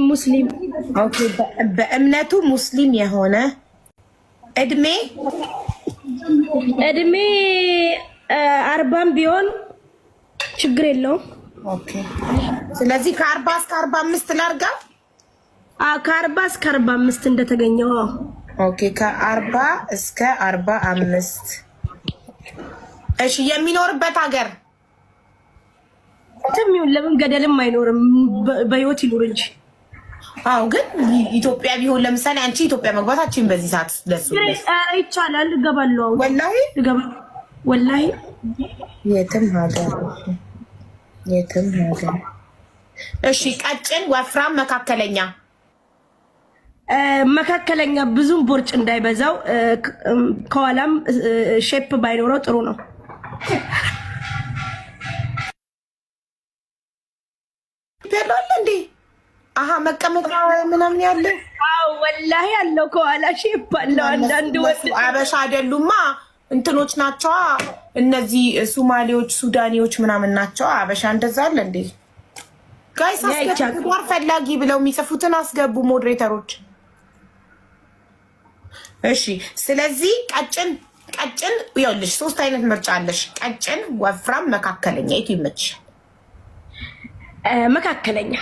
ሙስሊም ኦኬ። በእምነቱ ሙስሊም የሆነ እድሜ 40 ቢሆን ችግር የለውም። ኦኬ። ስለዚህ ከ40 እስከ 45 ላርጋ። ከ40 እስከ 45 እንደተገኘው። ኦኬ። ከ40 እስከ 45 እሺ። የሚኖርበት ሀገር ተሚውን ለምን ገደልም አይኖርም፣ በህይወት ይኖር እንጂ። አዎ፣ ግን ኢትዮጵያ ቢሆን ለምሳሌ አንቺ ኢትዮጵያ መግባታችን በዚህ ሰዓት ለሱ ይቻላል። እገባለሁ። ወላሂ የትም ሀገር። እሺ። ቀጭን፣ ወፍራም፣ መካከለኛ? መካከለኛ፣ ብዙም ቦርጭ እንዳይበዛው፣ ከኋላም ሼፕ ባይኖረው ጥሩ ነው። ያለው እንዴ? አሃ፣ መቀመጫ ምናምን ያለ? አዎ፣ ወላሂ ያለው ከኋላ ሼፕ አለው። አንዳንድ ወጥ አበሻ አይደሉማ፣ እንትኖች ናቸው እነዚህ ሱማሌዎች፣ ሱዳኒዎች ምናምን ናቸው። አበሻ እንደዛ አለ እንዴ? ጋይስ አስገቡ፣ ፈላጊ ብለው የሚጽፉትን አስገቡ ሞዴሬተሮች። እሺ። ስለዚህ ቀጭን ይኸውልሽ፣ 3 አይነት ምርጫ አለሽ። ቀጭን፣ ወፍራም፣ መካከለኛ። የቱ ይመችሻል? መካከለኛ።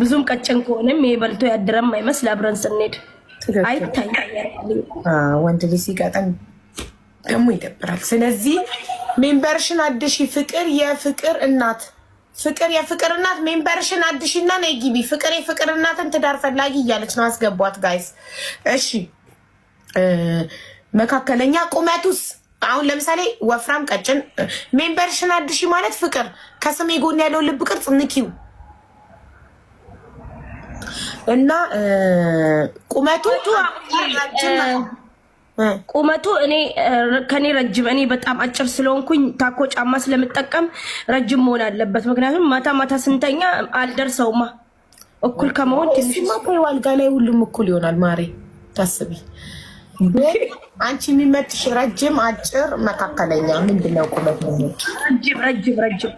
ብዙም ቀጭን ከሆነም ይሄ በልቶ ያደረም አይመስል አብረን ስንሄድ አይታይም። ወንድ ልጅ ሲቀጠን ደግሞ ይደብራል። ስለዚህ ሜምበርሽን አድሺ። ፍቅር የፍቅር እናት ሜምበርሽን አድሺና ነይ ግቢ። ፍቅር የፍቅር እናትን ትዳር ፈላጊ እያለች ነው። አስገቧት ጋይስ። እሺ። መካከለኛ። ቁመቱስ? አሁን ለምሳሌ ወፍራም፣ ቀጭን። ሜምበርሽን አድሺ ማለት ፍቅር ከስሜ ጎን ያለው ልብ ቅርጽ ንኪው እና ቁመቱ ከኔ ረጅም፣ እኔ በጣም አጭር ስለሆንኩኝ ታኮ ጫማ ስለምጠቀም ረጅም መሆን አለበት። ምክንያቱም ማታ ስንተኛ አልደርሰውማ። እኩል ከመሆን ትንሽ ዋልጋ ላይ ሁሉም እኩል ይሆናል። ማሬ ታስቢ። አንቺ የሚመጥሽ ረጅም፣ አጭር፣ መካከለኛ ምንድን ነው ቁመት? ረጅም።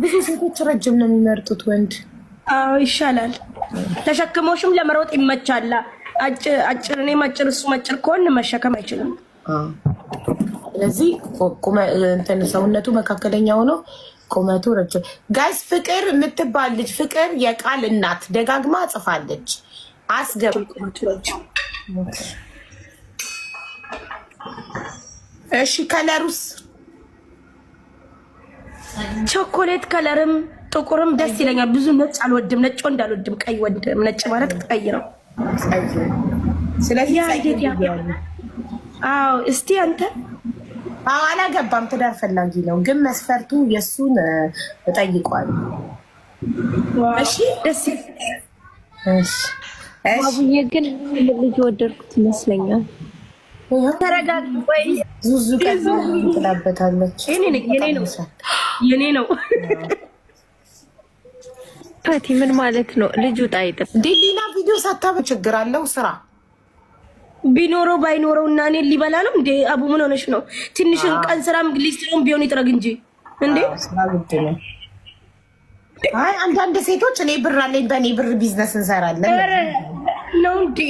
ብዙ ሴቶች ረጅም ነው የሚመርጡት ወንድ። አዎ ይሻላል። ተሸክሞሽም ለመሮጥ ይመቻላ። አጭር እኔም አጭር እሱ አጭር ከሆነ መሸከም አይችልም። ስለዚህ ሰውነቱ መካከለኛ ሆኖ ቁመቱ ረጅም። ጋይስ ፍቅር የምትባል ልጅ ፍቅር የቃል እናት ደጋግማ ጽፋለች። አስገብ። እሺ። ከለሩስ? ቾኮሌት ከለርም ጥቁርም ደስ ይለኛል። ብዙ ነጭ አልወድም። ነጭ ወንድ አልወድም። ቀይ ወንድ። ነጭ ማለት ቀይ ነው። ስለዚህ አዎ። እስቲ አንተ? አላገባም፣ ትዳር ፈላጊ ነው፣ ግን መስፈርቱ የእሱን እጠይቀዋለሁ። እሺ። ደስ አቡዬ ግን ልጅ ወደድኩት ይመስለኛል። ተረጋግ ወይ ዙዙ ቀዝ ትላበታለች። የኔ ነው። ፈቲ ምን ማለት ነው? ልጁ ጣይጥም እንዴ? ሌላ ቪዲዮ ሳታበ ችግር አለው? ስራ ቢኖረው ባይኖረው እና እኔ ሊበላ ነው እንዴ? አቡ ምን ሆነሽ ነው? ትንሽን ቀን ስራም ሊስትሮም ቢሆን ይጥረግ እንጂ እንዴ። ስራ ግድ ነው። አይ አንዳንድ ሴቶች እኔ ብር አለኝ በእኔ ብር ቢዝነስ እንሰራለን ነው እንዴ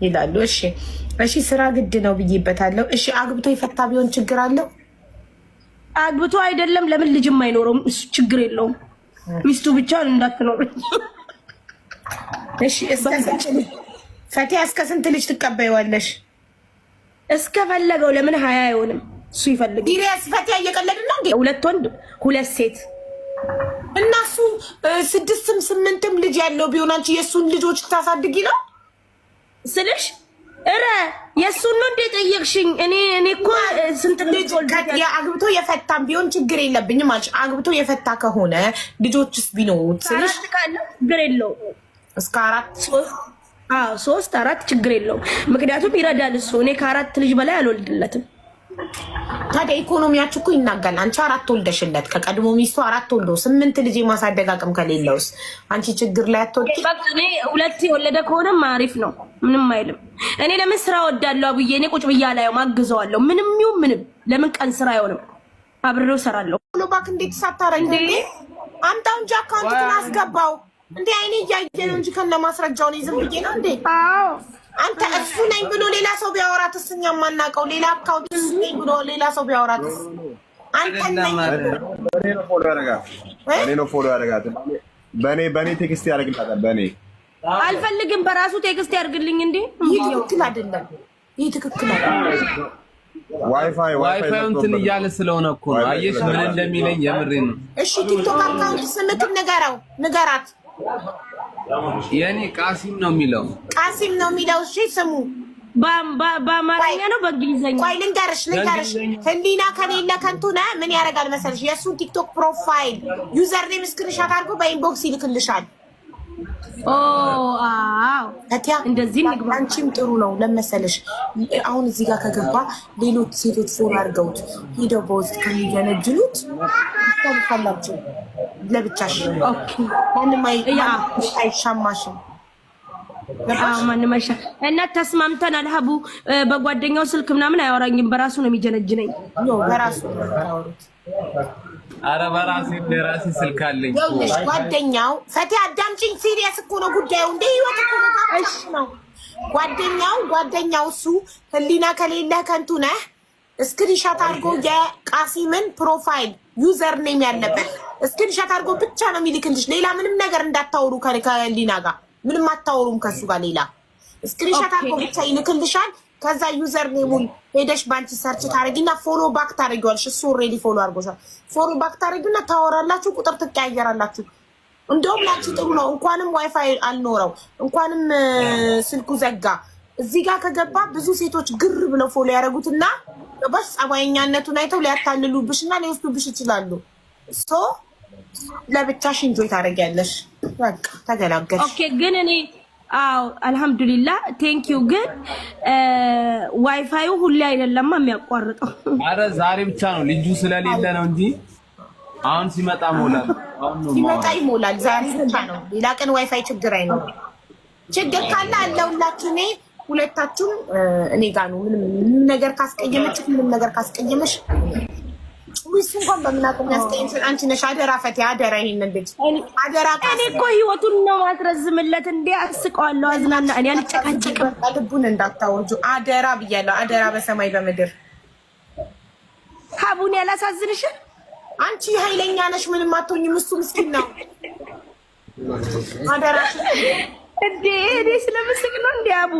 ይላሉ። እሺ ስራ ግድ ነው ብዬበታለሁ። እሺ አግብቶ የፈታ ቢሆን ችግር አለው? አግብቶ አይደለም ለምን ልጅም አይኖረውም? እሱ ችግር የለውም። ሚስቱ ብቻ እንዳትኖር። እሺ ፈቲያ እስከ ስንት ልጅ ትቀበይዋለሽ? እስከፈለገው። ለምን 20 አይሆንም? እሱ ይፈልግ። ዲሪያስ ፈቲያ እየቀለድን ነው እንዴ? 2 ወንድ 2 ሴት እናሱ 6ም 8ም ልጅ ያለው ቢሆን አንቺ የእሱን ልጆች ታሳድጊ ነው ስልሽ? እረ የእሱን ነው እንዴ ጠየቅሽኝ? እኔ እኮ ስንት ልጅ አግብቶ የፈታም ቢሆን ችግር የለብኝም አልሽ። አግብቶ የፈታ ከሆነ ልጆችስ ቢኖሩት ስልሽ? ችግር የለው። እስከ 4 3 4 ችግር የለው። ምክንያቱም ይረዳል እሱ። እኔ ከ4 ልጅ በላይ አልወልድለትም። ታዲያ ኢኮኖሚያችሁ እኮ ይናጋል። አንቺ 4 ወልደሽለት ከቀድሞ ሚስቱ 4 ወልዶ 8 ልጅ የማሳደግ አቅም ከሌለውስ አንቺ ችግር ላይ አትወጪ? በቃ እኔ 2 የወለደ ከሆነም አሪፍ ነው፣ ምንም አይልም። እኔ ለምን ስራ ወዳለሁ አብዬ፣ እኔ ቁጭ ብያ ላይ ማግዘዋለሁ። ምንም ይሁን ምንም ለምን ቀን ስራ አይሆንም? አብሬው እሰራለሁ። ፎሎ ባክ እንዴት ሳታረግ እንዴ? አምጣው እንጂ አካውንቱን አስገባው እንዴ። አይኔ እያየ ነው እንጂ ከነ ማስረጃው ነው ዝም ብዬ ነው እንዴ? አዎ አንተ እሱ ነኝ ብሎ ሌላ ሰው ቢያወራትስ እኛ የማናውቀው ሌላ አካውንት ነኝ ብሎ ሌላ ሰው ቢያወራትስ? አንተ ነኝ በኔ ነው ፎሎ ያደርጋት። በኔ ነው ፎሎ ያደርጋት። በኔ ቴክስት ያደርግላታል። በኔ አልፈልግም። በራሱ ቴክስት ያርግልኝ እንዴ። ይህ ትክክል አይደለም። ይህ ትክክል አይደለም። ዋይፋይ እንትን እያለ ስለሆነ እኮ ነው። አየሽ ምን እንደሚለኝ የምሬ ነው። እሺ ቲክቶክ አካውንት ስምክን ንገራት። የኔ ቃሲም ነው የሚለው። ቃሲም ነው የሚለው። እሺ ስሙ በአማርኛ ነው በእንግሊዘኛ? ቆይ ልንገርሽ ህሊና ከሌለ ከንቱ ነህ። ምን ያደርጋል መሰለሽ? የእሱን ቲክቶክ ፕሮፋይል ዩዘር ኔም ስክሪንሻት አድርጎ በኢንቦክስ ይልክልሻል። አዎ እንደዚህ አንቺም ጥሩ ነው ለመሰለሽ። አሁን እዚህ ጋር ከገባ ሌሎች ሴቶች ፎሎ አድርገውት ሄደው በውስጥ ከሚጀነጅሉት ታልፋላችሁ ለብቻሽ። ማንም አይሻማሽም። ማንም አይሻ እና ተስማምተናል። ሀቡ በጓደኛው ስልክ ምናምን አያወራኝም። በራሱ ነው የሚጀነጅነኝ። በራሱ ነው የሚያወሩት። ኧረ በራሴ ስልክ አለኝ። ይኸውልሽ ጓደኛው ፈቲ አዳምጪኝ። ሲሪየስ እኮ ነው ጉዳዩ። እንደ ህይወት እኮ ነው ጓደኛው እሱ ህሊና ከሌለ ከንቱ ነህ ስክሪንሻት አድርጎ የቃሲምን ፕሮፋይል ዩዘር ኔም ያለበት ስክሪንሻት አድርጎ ብቻ ነው የሚልክልሽ። ሌላ ምንም ነገር እንዳታወሩ ከህሊና ጋር ምንም አታወሩም ከሱ ጋር። ሌላ ስክሪንሻት አድርጎ ብቻ ይልክልሻል። ከዛ ዩዘር ኔሙን ሄደሽ ባንቺ ሰርች ታረጊና ፎሎ ባክ ታረጊዋለሽ። እሱ ኦልሬዲ ፎሎ አድርጎሻል። ፎሎ ባክ ታረጊና ታወራላችሁ፣ ቁጥር ትቀያየራላችሁ። እንደውም ላንቺ ጥሩ ነው። እንኳንም ዋይፋይ አልኖረው እንኳንም ስልኩ ዘጋ። እዚህ ጋር ከገባ ብዙ ሴቶች ግር ብለው ፎሎ ያደረጉትና በስ ጸባይኛነቱን አይተው ሊያታልሉብሽና ሊወስዱብሽ ይችላሉ። ሶ ለብቻሽ እንጆይ ታረጊያለሽ። በቃ ተገላገልሽ። ኦኬ ግን እኔ አዎ አልহামዱሊላህ ቴንኪዩ። ግን ዋይፋዩ ሁሌ አይደለም የሚያቋርጠው። አረ ዛሬ ብቻ ነው ልጁ ስለሌለ ነው እንጂ አሁን ሲመጣ ሞላል። ሲመጣ ይሞላል። ዛሬ ብቻ ነው። ሌላ ቀን ዋይፋይ ችግር አይኖርም። ችግር ካለ አለውላችሁ። እኔ ሁለታችሁም እኔ ጋር ነው። ምንም ነገር ካስቀየመሽ ወይስ እንኳን በምናቆም ያስቀየምሽ አንቺ ነሽ። አደራ ፈቲ አደራ። ይሄንን ልጅ አደራ። እኔ እኮ ህይወቱን ነው ማትረዝምለት እንዴ። አስቀዋለሁ፣ አዝናና። እኔ አልጨቃጨቅም። ልቡን እንዳታወርጁ አደራ ብያለሁ። አደራ በሰማይ በምድር። ሀቡን ያላሳዝንሽም? አንቺ ኃይለኛ ነሽ፣ ምንም አትሆኝም። እሱ ምስኪን ነው። አደራ እንዴ። እኔ ስለምስቅ ነው እንዴ አቡ?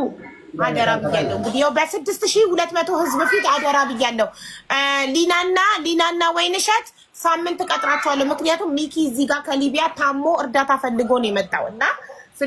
አደራ ብያለሁ። እንግዲህ ያው በ6200 ህዝብ ፊት አደራ ብያለሁ። ሊናና ወይንሸት ሳምንት ቀጥራቸዋለሁ። ምክንያቱም ሚኪ እዚህ ጋር ከሊቢያ ታሞ እርዳታ ፈልጎ ነው የመጣው እና